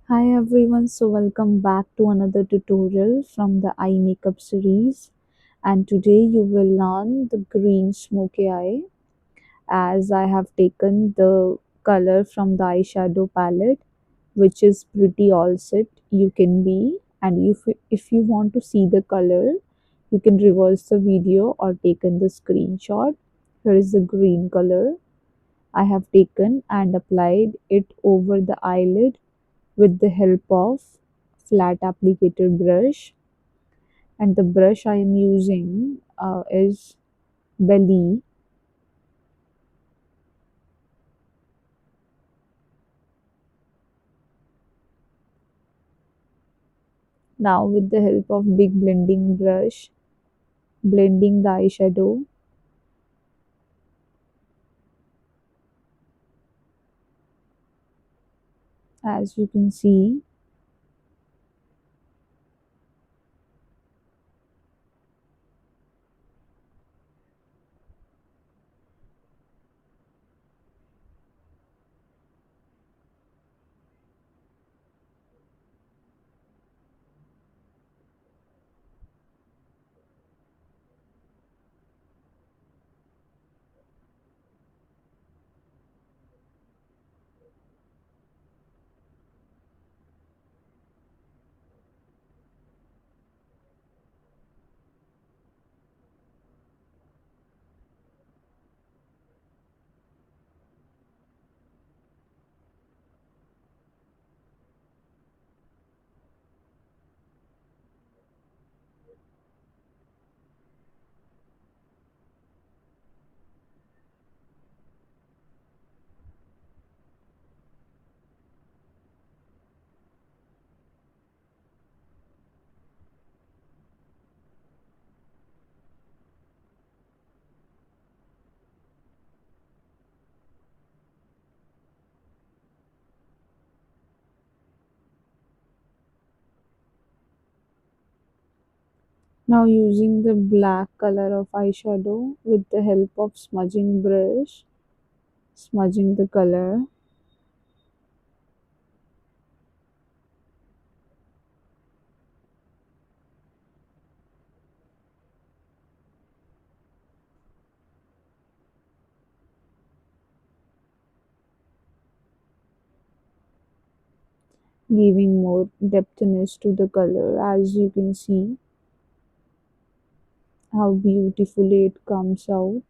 Hi everyone, so welcome back to another tutorial from the eye makeup series, and today you will learn the green smoky eye as I have taken the color from the eyeshadow palette, which is pretty all set you can be. And if you want to see the color, you can reverse the video or taken the screenshot. Here is the green color I have taken and applied it over the eyelid with the help of flat applicator brush, and the brush I am using is Bellie. Now with the help of big blending brush, blending the eyeshadow. As you can see, now using the black color of eyeshadow with the help of smudging brush, smudging the color. Giving more depthness to the color. As you can see how beautifully it comes out.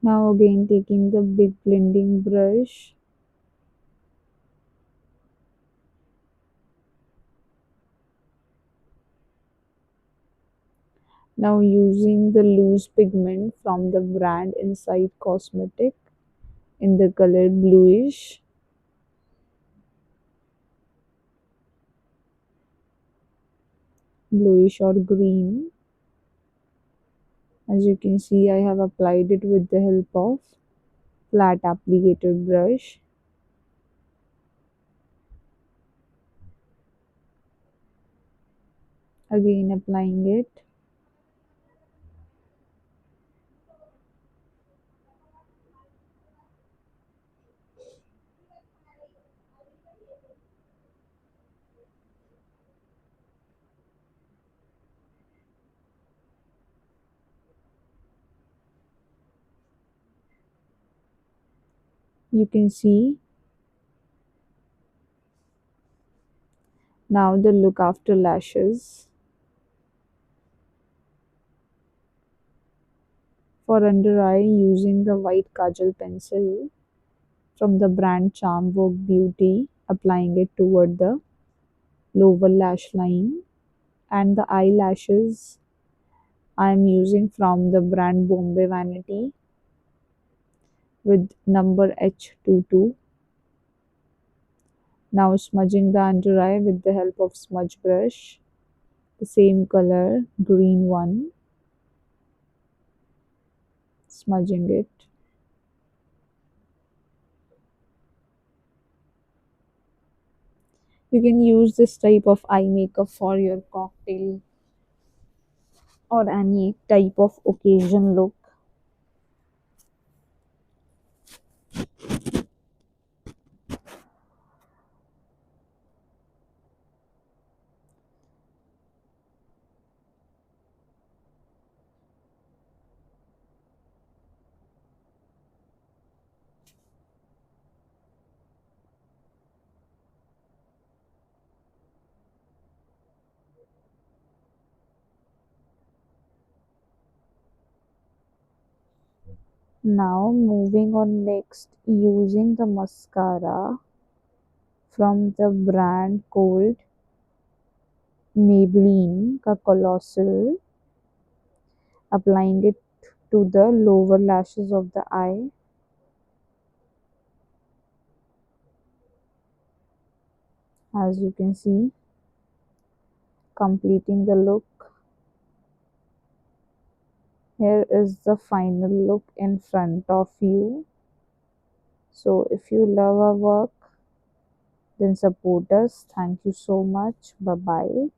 Now again taking the big blending brush, now using the loose pigment from the brand Inside Cosmetic in the color bluish or green. As you can see, I have applied it with the help of flat applicator brush. Again applying it. You can see now the look after lashes. For under eye, using the white kajal pencil from the brand Charm Work Beauty, applying it toward the lower lash line, and the eyelashes I'm using from the brand Bombay Vanity with number H22. Now smudging the under eye with the help of smudge brush. The same color, green one. Smudging it. You can use this type of eye makeup for your cocktail or any type of occasion look. Now moving on next, using the mascara from the brand called Maybelline का Colossal, applying it to the lower lashes of the eye. As you can see, completing the look. Here is the final look in front of you. So if you love our work, then support us. Thank you so much. Bye bye.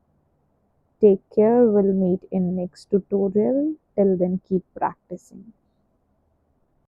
Take care. We'll meet in next tutorial. Till then, keep practicing.